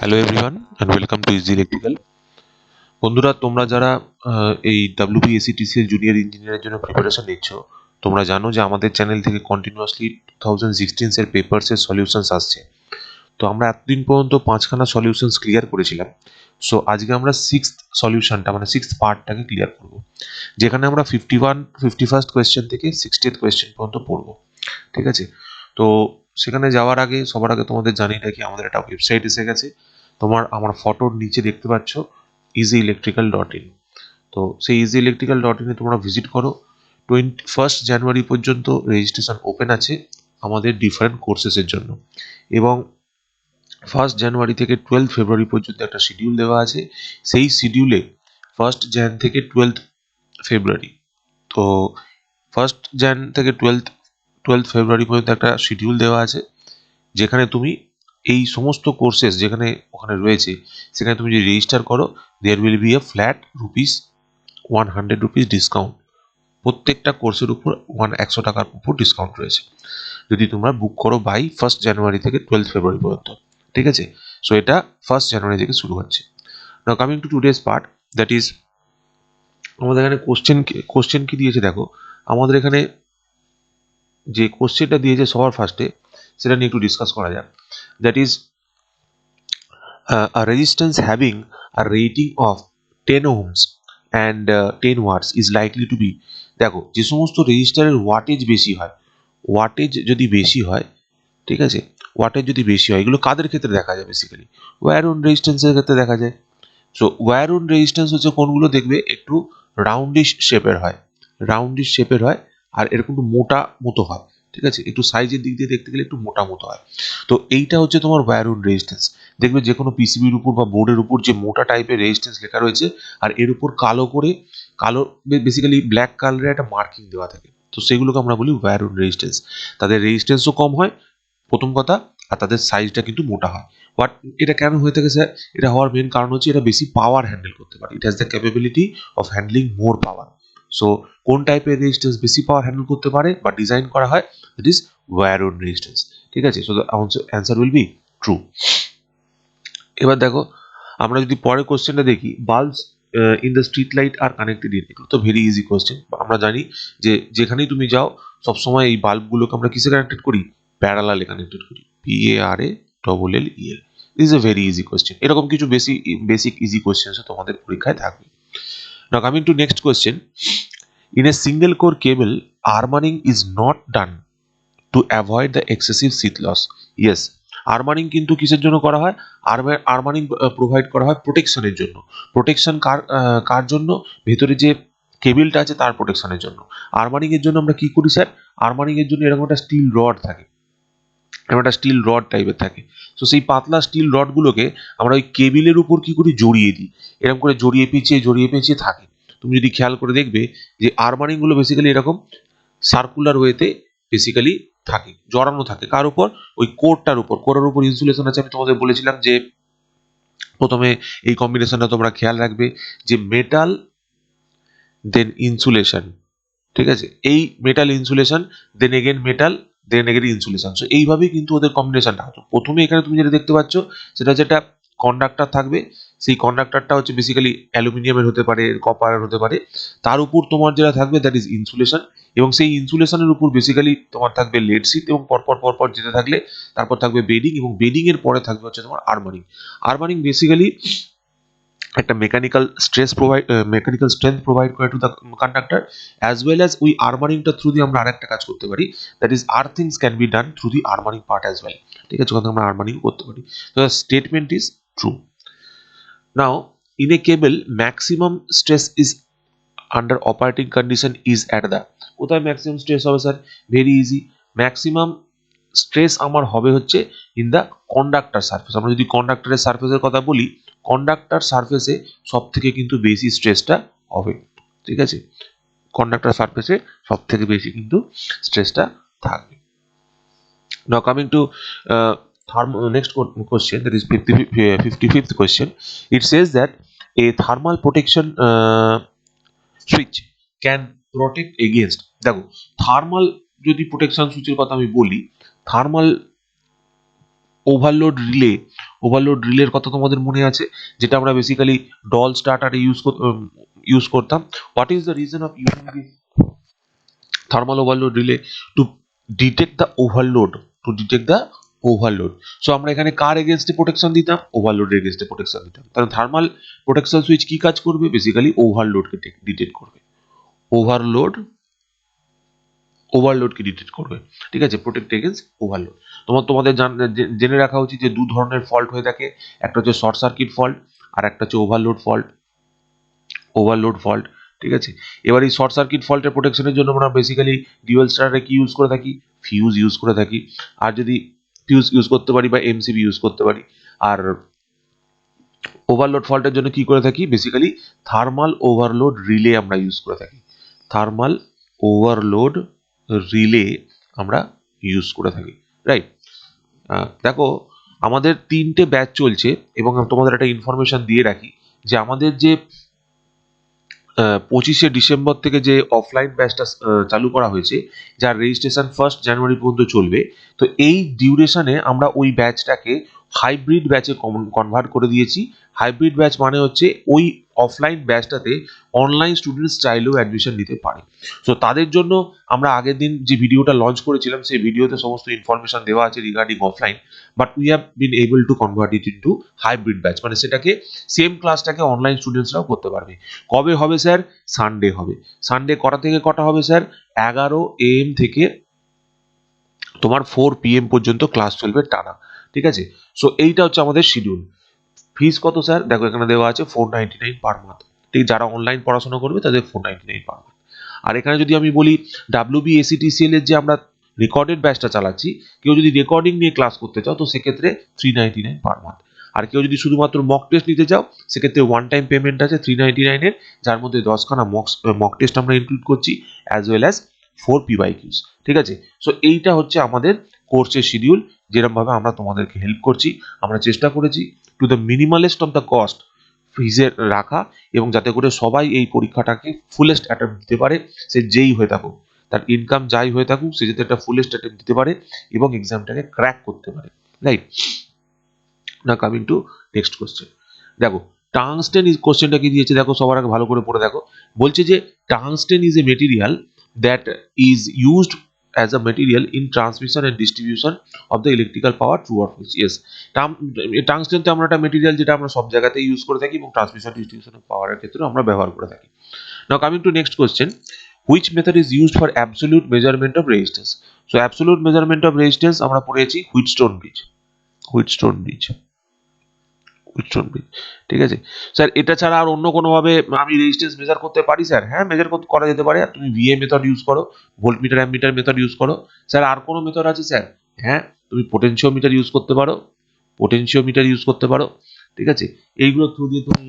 Hello everyone and welcome to easy electrical. বন্ধুরা, তোমরা যারা এই WBSETCL জুনিয়র ইঞ্জিনিয়ারের জন্য প্রিপারেশন নিচ্ছ, তোমরা জানো যে আমাদের চ্যানেল থেকে কন্টিনিউয়াসলি 2016 এর পেপারসের সলিউশনস আসছে। তো আমরা এতদিন পর্যন্ত 5খানা সলিউশনস ক্লিয়ার করেছিলাম। সো আজকে আমরা সলিউশনটা মানে সিক্সথ পার্টটাকে ক্লিয়ার করব, যেখানে আমরা 51 কোয়েশ্চেন থেকে 60th কোয়েশ্চেন পর্যন্ত পড়বো। ঠিক আছে? তো সেখানে যাওয়ার আগে সবার আগে তোমাদের জানিয়ে রাখি, আমাদের একটা ওয়েবসাইট এসে গেছে। আমার ফটোর নিচে দেখতে পাচ্ছ easyelectrical.in। তো সেই easyelectrical.in এ তোমরা ভিজিট করো। 21 জানুয়ারি পর্যন্ত রেজিস্ট্রেশন ওপেন আছে আমাদের ডিফারেন্ট কোর্সেসের জন্য, এবং 1 জানুয়ারি থেকে 12 ফেব্রুয়ারি পর্যন্ত একটা শিডিউল দেওয়া আছে। সেই শিডিউলে 1 জান থেকে 12 ফেব্রুয়ারি, তো 1 জান থেকে 12 ফেব্রুয়ারি পর্যন্ত একটা শিডিউল দেওয়া আছে, যেখানে তুমি এই সমস্ত কোর্সেস যেখানে ওখানে রয়েছে সেখানে তুমি যদি রেজিস্টার করো, there will be a flat ₹100 discount. প্রত্যেকটা কোর্সের উপর 100 টাকার উপর ডিসকাউন্ট রয়েছে যদি তোমরা বুক করো বাই 1 জানুয়ারি থেকে 12 ফেব্রুয়ারি পর্যন্ত। ঠিক আছে? সো এটা 1 জানুয়ারি থেকে শুরু হচ্ছে। নাও coming two today's part, that is আমাদের এখানে কোশ্চেন কি দিয়েছে দেখো। আমাদের এখানে যে কোশ্চেনটা দিয়েছে সবার ফার্স্টে, সেটা নিয়ে একটু ডিসকাস করা যাক। That is a resistance having a rating of 10 ohms and 10 watts is likely to be, দেখো যে সমস্ত রেজিস্টারের ওয়াটেজ বেশি হয়, ওয়াটেজ যদি বেশি হয়, ঠিক আছে, ওয়াটেজ যদি বেশি হয়, এগুলো কাদের ক্ষেত্রে দেখা যায়? বেসিক্যালি ওয়্যার অন রেজিস্ট্যান্সের ক্ষেত্রে দেখা যায়। সো ওয়্যার অন রেজিস্ট্যান্স হচ্ছে কোনগুলো, দেখবে একটু রাউন্ডিশ শেপের হয়, রাউন্ডিশ শেপের হয়, আর এরকম একটু মোটা মতো হয়। ঠিক আছে? একটু সাইজের দিক দিয়ে দেখতে গেলে একটু মোটা মতো হয়। তো এইটা হচ্ছে তোমার ওয়্যার অন রেজিস্ট্যান্স। দেখবে যে কোনো পিসিবির উপর বা বোর্ডের উপর যে মোটা টাইপের রেজিস্ট্যান্স লেখা রয়েছে, আর এর উপর কালো করে, কালো বেসিক্যালি ব্ল্যাক কালারের একটা মার্কিং দেওয়া থাকে, তো সেগুলোকে আমরা বলি ওয়্যার অন রেজিস্ট্যান্স। তাদের রেজিস্ট্যান্সও কম হয় প্রথম কথা, আর তাদের সাইজটা কিন্তু মোটা হয়। বাট এটা কেন হয়ে থাকে স্যার? এটা হওয়ার মেন কারণ হচ্ছে এটা বেশি পাওয়ার হ্যান্ডেল করতে পারে। ইট has the capability of handling more power. So কোন টাইপের রেজিস্ট্যান্স বেশি পাওয়ার হ্যান্ডেল করতে পারে বা ডিজাইন করা হয়, that is wire on resistance. ঠিক আছে? So the answer will be true. এবার দেখো, আমরা যদি পরের কোশ্চেনটা দেখি, bulbs in the street light are connected in, এগুলো তো ভেরি ইজি কোশ্চেন। আমরা জানি যে যেখানেই তুমি যাও সবসময় এই বাল্বগুলোকে আমরা কিসে কানেক্টেড করি? প্যারালালে কানেক্টেড করি, PARALLEL। Is a very easy question. এরকম কিছু বেসিক ইজি কোশ্চেন তোমাদের পরীক্ষায় থাকবে। Now coming to next question, in a single core cable armouring is not done to avoid the excessive sheath loss. Yes, armouring কিন্তু কিসের জন্য করা হয়? আর্মারিং প্রোভাইড করা হয় প্রোটেকশনের জন্য। প্রোটেকশন কার জন্য? ভেতরে যে কেবিলটা আছে তার প্রোটেকশনের জন্য। আর্মারিং এর জন্য আমরা কি করি স্যার? আর্মারিং এর জন্য এরকম একটা স্টিল রড থাকে, এরকম একটা স্টিল রড টাইপের থাকে। তো সেই পাতলা স্টিল রডগুলোকে আমরা ওই কেবিলের উপর কি করি? জড়িয়ে দিই। এরকম করে জড়িয়ে পেঁচিয়ে থাকে। তুমি যদি খেয়াল করে দেখবে যে আর্মারিং গুলো বেসিক্যালি এরকম সার্কুলার ওয়েতে বেসিক্যালি থাকে, জড়ানো থাকে। কার উপর? ওই কোরের উপর ইনসুলেশন আছে। আমি তোমাদের বলেছিলাম যে প্রথমে এই কম্বিনেশনটা তোমরা খেয়াল রাখবে, যে মেটাল দেন ইনসুলেশন। ঠিক আছে? এই metal insulation, then again metal, then again insulation. So এইভাবেই কিন্তু ওদের কম্বিনেশনটা হতো। প্রথমে এখানে তুমি যেটা দেখতে পাচ্ছ সেটা হচ্ছে একটা কন্ডাক্টর থাকবে। সেই কন্ডাক্টরটা হচ্ছে বেসিক্যালি অ্যালুমিনিয়ামের হতে পারে, কপারের হতে পারে। তার উপর তোমার যেটা থাকবে দ্যাট ইজ ইনসুলেশন, এবং সেই ইনসুলেশনের উপর বেসিক্যালি তোমার থাকবে লেড শিট, এবং পরপর যেতে থাকলে তারপর থাকবে বেডিং, এবং বেডিং এর পরে থাকবে হচ্ছে তোমার আর্মারিং। আর্মারিং বেসিক্যালি একটা মেকানিক্যাল স্ট্রেংথ প্রোভাইড করে to the conductor, as well as ওই আর্মারিংটা থ্রু দিয়ে আমরা আরেকটা কাজ করতে পারি, that is earthings can be done through the armouring part as well. ঠিক আছে? ওখান থেকে আমরা আর্মারিং করতে পারি। তো statement is true. Now in a cable maximum stress is under operating condition is at the, কোথায় ম্যাক্সিমাম স্ট্রেস হবে sir? Very easy, maximum stress আমার হবে হচ্ছে ইন দ্য কন্ডাক্টর সারফেস। আমরা যদি কন্ডাক্টরের সারফেসের কথা বলি, কন্ডাক্টর সারফেসে সব থেকে কিন্তু বেশি স্ট্রেসটা হবে। ঠিক আছে? কন্ডাক্টর সারফেসে সব থেকে বেশি কিন্তু স্ট্রেসটা থাকবে। Now coming two next question, that is 55th question. It says that a thermal protection switch can protect against, দেখো থার্মাল প্রোটেকশন সুইচের কথা আমি বলি, থার্মাল ওভারলোড রিলে ওভারলোড রিলের কথা তোমাদের মনে আছে, যেটা আমরা বেসিক্যালি ডল স্টার্টারে ইউজ করতাম। What is the reason of using this thermal overload relay? To detect the overload, to detect the overload. So আমরা এখানে কার এগেনস্টে প্রোটেকশন দিতাম? ওভারলোড এগেনস্টে প্রোটেকশন দিতাম। তাহলে থার্মাল প্রোটেকশন সুইচ কি কাজ করবে? বেসিক্যালি ওভারলোডকে ডিটেক্ট করবে, ওভারলোডকে ডিটেক্ট করবে, ঠিক আছে, প্রোটেক্ট এগেন্স্ট ওভারলোড। তোমাদের জেনে রাখা উচিত যে দু ধরনের ফল্ট হয়ে থাকে, একটা হচ্ছে শর্ট সার্কিট ফল্ট আর একটা হচ্ছে ওভারলোড ফল্ট, ঠিক আছে। এবার এই শর্ট সার্কিট ফল্টের প্রোটেকশনের জন্য আমরা বেসিক্যালি ডিউয়াল স্টারে কি ইউজ করে থাকি? ফিউজ ইউজ করে থাকি। আর যদি ফিউজ ইউজ করতে পারি বা এমসিবি ইউজ করতে পারি। আর ওভারলোড ফল্টের জন্য কি করে থাকি? বেসিক্যালি থার্মাল ওভারলোড রিলে আমরা ইউজ করে থাকি, থার্মাল ওভারলোড রিলে আমরা ইউজ করে থাকি, রাইট। দেখো আমাদের 3টে ব্যাচ চলছে এবং তোমাদের একটা ইনফরমেশন দিয়ে রাখি যে আমাদের যে 25শে ডিসেম্বর থেকে যে অফলাইন ব্যাচটা চালু করা হয়েছে, যার রেজিস্ট্রেশন 1 জানুয়ারি পর্যন্ত চলবে। তো এই ডিউরেশনে আমরা ওই ব্যাচটাকে হাইব্রিড ব্যাচে কনভার্ট করে দিয়েছি। হাইব্রিড ব্যাচ মানে হচ্ছে ওই অফলাইন ব্যাচটাতে অনলাইন স্টুডেন্টস চাইলেও অ্যাডমিশন নিতে পারে। সো তাদের জন্য আমরা আগের দিন যে ভিডিওটা লঞ্চ করেছিলাম সেই ভিডিওতে সমস্ত ইনফরমেশন দেওয়া আছে regarding offline, but we have been able to convert it into hybrid batch, মানে সেটাকে সেম ক্লাসটাকে অনলাইন স্টুডেন্টসরাও করতে পারবে। কবে হবে স্যার? সানডে হবে। সানডে কটা থেকে কটা হবে স্যার? 11 AM থেকে তোমার 4 PM পর্যন্ত ক্লাস চলবে টানা, ঠিক আছে। সো এইটা হচ্ছে আমাদের শিডিউল। ফিস কত স্যার? দেখো এখানে দেওয়া আছে 499 পার মান্থ, ঠিক। যারা অনলাইন পড়াশোনা করবে তাদের 499 পার মান্থ। আর এখানে যদি আমি বলি WBACTCL এর যে আমরা রেকর্ডেড ব্যাচটা চালাচ্ছি, কেউ যদি রেকর্ডিং নিয়ে ক্লাস করতে চাও তো সেক্ষেত্রে 399 পার মান্থ। আর কেউ যদি শুধুমাত্র মক টেস্ট নিতে চাও সেক্ষেত্রে ওয়ান টাইম পেমেন্ট আছে 399 এর, যার মধ্যে 10খানা মক টেস্ট আমরা ইনক্লুড করছি অ্যাজ ওয়েল অ্যাজ 4 PYQs, ঠিক আছে। সো এইটা হচ্ছে আমাদের কোর্সের শিডিউল, যেরকম ভাবে আমরা তোমাদেরকে হেল্প করছি। আমরা চেষ্টা করেছি to the minimalist of the cost ফিজের রাখা, এবং যাতে করে সবাই এই পরীক্ষাটাকে ফুলেস্ট অ্যাটেম্প দিতে পারে, সে যেই হয়ে থাকুক, তার ইনকাম যাই হয়ে থাকুক, সে যাতে একটা ফুলেস্ট অ্যাটেম্প দিতে পারে এবং এক্সামটাকে ক্র্যাক করতে পারে, রাইট। না কামিং টু নেক্সট কোশ্চেন। দেখো টাংস্টেন ইজ, কোশ্চেনটা কি দিয়েছে দেখো, সবার আগে ভালো করে পড়ে দেখো। বলছে যে tungsten is a material that is used as a material in transmission and distribution of the electrical power, true or false? Yes, tungsten তো আমরা একটা মেটেরিয়াল যেটা আমরা সব জায়গাতে ইউজ করে থাকি এবং ট্রান্সমিশন ডিস্ট্রিবিউশন অফ পাওয়ারের ক্ষেত্রে আমরা ব্যবহার করে থাকি। নাও coming to next question, which method is used for absolute measurement of resistance? So absolute measurement of resistance আমরা পড়েছি Wheatstone bridge, Wheatstone bridge, Wheatstone bridge, ঠিক আছে। স্যার এটা ছাড়া আর অন্য কোনোভাবে আমি রেজিস্ট্যান্স মেজার করতে পারি? স্যার হ্যাঁ, মেজার করা যেতে পারে। তুমি ভিএ মেথড ইউজ করো, ভোল্টমিটার অ্যামমিটার মেথড ইউজ করো। স্যার আর কোনো মেথড আছে? স্যার হ্যাঁ, তুমি পোটেনশিওমিটার ইউজ করতে পারো, পোটেনশিওমিটার ইউজ করতে পারো, ঠিক আছে। এইগুলোর থ্রু দিয়ে তুমি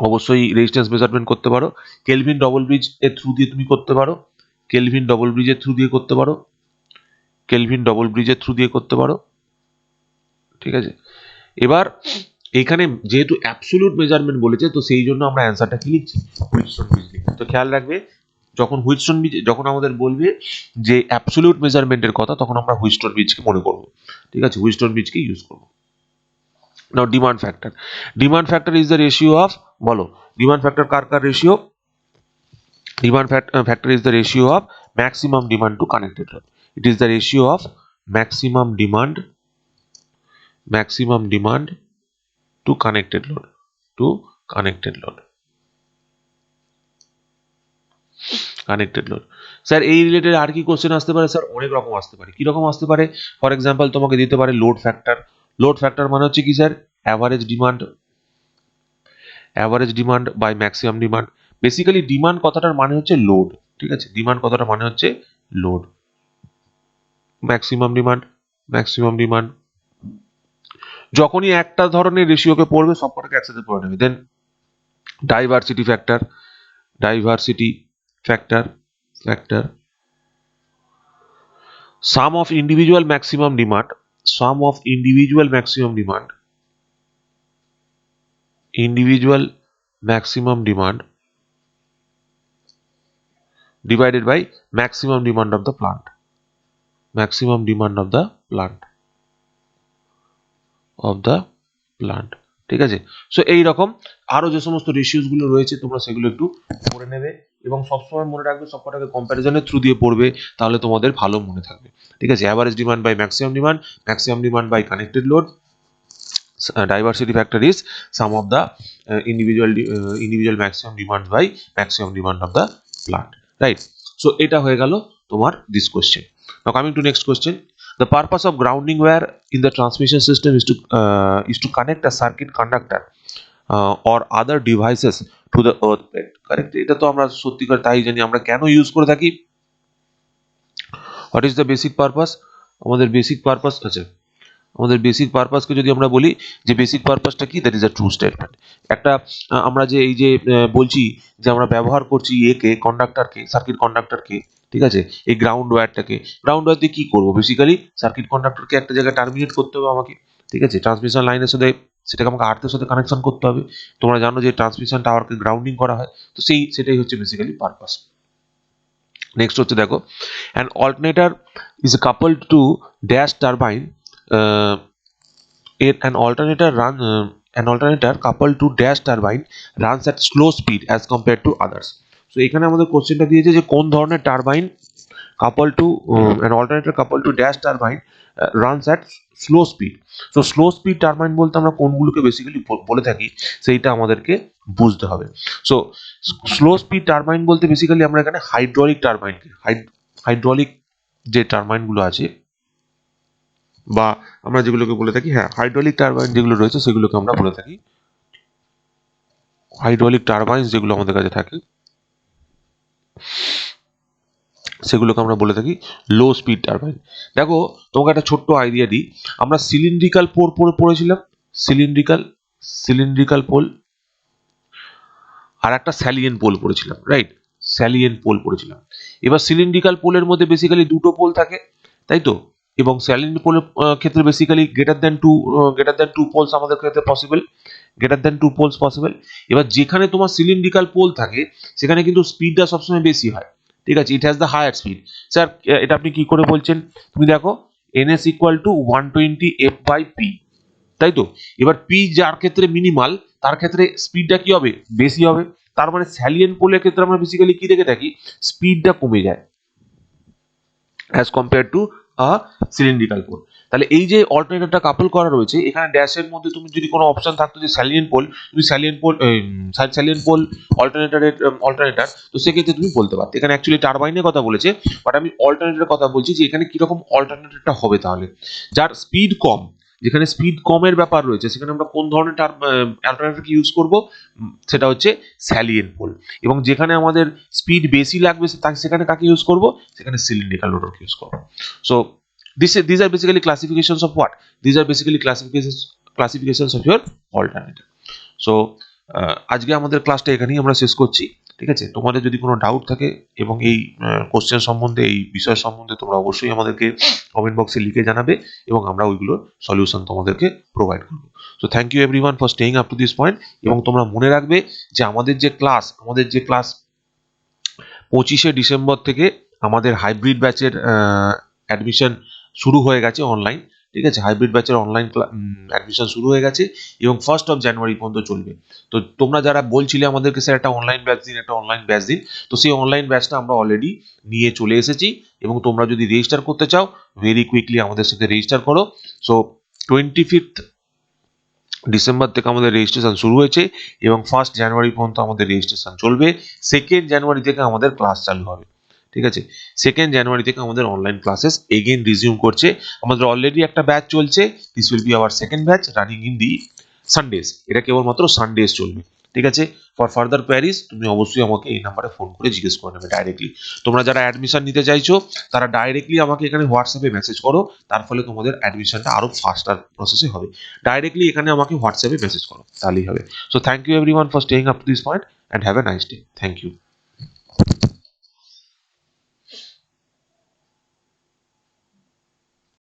অবশ্যই রেজিস্ট্যান্স মেজারমেন্ট করতে পারো। কেলভিন ডবল ব্রিজ এর থ্রু দিয়ে তুমি করতে পারো, কেলভিন ডবল ব্রিজের থ্রু দিয়ে করতে পারো, কেলভিন ডবল ব্রিজের থ্রু দিয়ে করতে পারো, ঠিক আছে। এবার এখানে যেহেতু অ্যাবসলিউট মেজারমেন্ট বলেছে তো সেই জন্য আমরা অ্যান্সারটা কি লিখছি? হুইটস্টোন ব্রিজ লিখছি। তো খেয়াল রাখবে যখন হুইটস্টোন ব্রিজ, যখন আমাদের বলবে যে অ্যাবসলিউট মেজারমেন্টের কথা, তখন আমরা হুইটস্টোন ব্রিজকে মনে করব, ঠিক আছে, হুইটস্টোন ব্রিজকে ইউজ করব। Now demand factor, demand factor is the ratio of, বলো ডিমান্ড ফ্যাক্টর কার কার ratio? Demand factor is the ratio of maximum demand to connected load. It is the ratio of maximum demand to connected load, to connected load, connected load. Sir এই related আর কি question আসতে পারে? Sir অনেক রকম আসতে পারে। কি রকম আসতে পারে? ফর এক্সাম্পল তোমাকে দিতে পারে লোড ফ্যাক্টর। লোড ফ্যাক্টর মানে হচ্ছে কি sir? Average demand by maximum demand. Basically demand কথাটার মানে হচ্ছে লোড, ঠিক আছে, ডিমান্ড কথাটা মানে হচ্ছে লোড। ম্যাক্সিমাম ডিমান্ড যখনই একটা ধরনের রেশিওকে পড়বে সবকটাকে একসাথে পড়ে নেবে। Then diversity factor, diversity factor, sum of individual maximum demand, sum of individual maximum demand divided by maximum demand of the plant, of the plant. ঠিক আছে, সো এইরকম আরো যে সমস্ত রেশিওস গুলো রয়েছে তোমরা সেগুলো একটু পড়ে নেবে এবং সবসময় মনে রাখবে সবকটাকে কম্প্যারিজনের থ্রু দিয়ে পড়বে, তাহলে তোমাদের ভালো মনে থাকবে। ঠিক আছে, average demand by maximum demand by connected load, diversity factor is sum of the individual maximum demand by maximum demand of the plant, right? So এটা হয়ে গেল তোমার this question. Now coming to next question, the purpose of grounding wire in the transmission system is to connect a circuit conductor or other devices to the earth plate. Correct, এটা তো আমরা সত্যিকার তাই জানি, আমরা কেন ইউজ করে থাকি, what is the basic purpose? আমাদের বেসিক পারপাস আছে, আমাদের বেসিক পারপাসকে যদি আমরা বলি যে বেসিক পারপাসটা কি, that is a true statement. একটা আমরা যে এই যে বলছি যে আমরা ব্যবহার করছি একে কন্ডাক্টরকে, সার্কিট কন্ডাক্টরকে, ঠিক আছে, এই গ্রাউন্ড ওয়্যার দিয়ে কি করব, বেসিক্যালি সার্কিট কন্ডাক্টরকে একটা জায়গায় টার্মিনেট করতে হবে আমাকে। ঠিক আছে, ট্রান্সমিশন লাইনের সাথে সেটাকে আমাকে আর্থের সাথে কানেকশন করতে হবে। তোমরা জানো যে ট্রান্সমিশন টাওয়ারকে গ্রাউন্ডিং করা হয়, তো সেটাই হচ্ছে বেসিক্যালি পারপাস। নেক্সট হচ্ছে দেখো, an alternator is coupled to dash turbine. An alternator coupled to dash turbine runs at slow speed as compared to others. So এখানে আমাদের কোশ্চেনটা দিয়েছে যে কোন ধরনের turbine coupled to an alternator coupled to dash turbine runs at slow speed. So slow speed turbine বলতে আমরা কোনগুলোকে basically বলে থাকি সেইটা আমাদেরকে বুঝতে হবে। সো স্লো স্পিড টারবাইন বলতে বেসিক্যালি আমরা এখানে হাইড্রোলিক টারবাইনকে, হাইড্রোলিক যে টারবাইনগুলো আছে বা আমরা যেগুলোকে বলে থাকি, হ্যাঁ হাইড্রোলিক টারবাইন যেগুলো রয়েছে সেগুলোকে আমরা বলে থাকি, হাইড্রোলিক টারবাইন যেগুলো আমাদের কাছে থাকে সেগুলোকে আমরা বলে থাকি লো স্পিড টারবাইন। দেখো তোমাকে একটা ছোট্ট আইডিয়া দিই, আমরা সিলিন্ড্রিক্যাল পড়েছিলাম, সিলিন্ড্রিক্যাল পোল আর একটা স্যালিয়েন্ট পোল পড়েছিলাম, রাইট? স্যালিয়েন্ট পোল পড়েছিলাম। এবার সিলিন্ড্রিক্যাল পোলের মধ্যে বেসিক্যালি দুটো পোল থাকে, তাই তো, এবং স্যালিয়েন্ট পোলের ক্ষেত্রে basically greater than two poles আমাদের ক্ষেত্রে পসিবল, এবার যেখানে তোমার সিলিন্ড্রিক্যাল পোল থাকে সেখানে কিন্তু স্পিডটা সবসময় বেশি হয়। ঠিক আছে, it has the higher speed. Sir এটা আপনি কি করে বলছেন? তুমি দেখো ns ইকুয়াল টু 120 f/p, তাই তো। এবার পি যার ক্ষেত্রে মিনিমাল তার ক্ষেত্রে স্পিডটা কি হবে? বেশি হবে। তার মানে স্যালিয়েন্ট পোলের ক্ষেত্রে আমরা বেসিক্যালি কি দেখে থাকি? স্পিডটা কমে যায় as compare to a cylindrical pole. তাহলে এই যে অল্টারনেটরটা কাপল করা রয়েছে এখানে ড্যাশের মধ্যে তুমি যদি কোনো অপশন থাকতো যে স্যালিয়েন্ট পোল, তুমি স্যালিয়েন্ট পোল অল্টারনেটর, তো সেক্ষেত্রে তুমি বলতে পারতে। এখানে অ্যাকচুয়ালি টারবাইনের কথা বলেছে, বাট আমি অল্টারনেটরের কথা বলছি যে এখানে কিরকম অল্টারনেটরটা হবে তাহলে, যার স্পিড কম, যেখানে স্পিড কমের ব্যাপার রয়েছে সেখানে আমরা কোন ধরনের অল্টারনেটরকে ইউজ করব? সেটা হচ্ছে স্যালিয়েন্ট পোল। এবং যেখানে আমাদের স্পিড বেশি লাগবে সেখানে কাকে ইউজ করব? সেখানে সিলিন্ড্রিক্যাল রোটরকে ইউজ করব। So these are basically classifications of what? These are basically classifications of your alternator. So আজকে আমাদের ক্লাসটা এখানেই আমরা শেষ করছি। ঠিক আছে, তোমাদের যদি কোনো ডাউট থাকে এবং এই কোশ্চেন সম্বন্ধে, এই বিষয় সম্বন্ধে, তোমরা অবশ্যই আমাদেরকে কমেন্ট বক্সে লিখে জানাবে এবং আমরা ওইগুলোর সলিউশন তোমাদেরকে প্রোভাইড করবো। So thank you everyone for staying up to this point. এবং তোমরা মনে রাখবে যে আমাদের যে ক্লাস 25শে ডিসেম্বর থেকে আমাদের হাইব্রিড ব্যাচের অ্যাডমিশন শুরু হয়ে গেছে অনলাইন। ঠিক আছে, হাইব্রিড ব্যাচের অনলাইন অ্যাডমিশন শুরু হয়ে গেছে এবং 1 জানুয়ারি পর্যন্ত চলবে। তো তোমরা যারা বলছিলে আমাদেরকে স্যার একটা অনলাইন ব্যাচ দিন, তো সেই অনলাইন ব্যাচটা আমরা অলরেডি নিয়ে চলে এসেছি এবং তোমরা যদি রেজিস্টার করতে চাও ভেরি কুইকলি আমাদের সাথে রেজিস্টার করো। সো 25 ডিসেম্বর থেকে আমাদের রেজিস্ট্রেশন শুরু হয়েছে এবং 1 জানুয়ারি পর্যন্ত আমাদের রেজিস্ট্রেশন চলবে। 2 জানুয়ারি থেকে আমাদের ক্লাস চালু হবে। ঠিক আছে, 2 জানুয়ারি থেকে আমাদের অনলাইন ক্লাসেস এগেইন রিজিউম করছে। আমাদের অলরেডি একটা ব্যাচ চলছে, this will be our second batch running in the Sundays. এটা কেবলমাত্র সানডেজ চলবে। ঠিক আছে, ফর ফার্দার কোয়ারিজ তুমি অবশ্যই আমাকে এই নাম্বারে ফোন করে জিজ্ঞেস করে নেবে ডাইরেক্টলি। তোমরা যারা অ্যাডমিশন নিতে চাইছো তারা ডাইরেক্টলি আমাকে এখানে হোয়াটসঅ্যাপে মেসেজ করো, তার ফলে তোমাদের অ্যাডমিশনটা আরো ফাস্টার প্রসেসে হবে। ডাইরেক্টলি এখানে আমাকে হোয়াটসঅ্যাপে মেসেজ করো, তাহলেই হবে। So thank you everyone for staying up to this point and have a nice day. Thank you.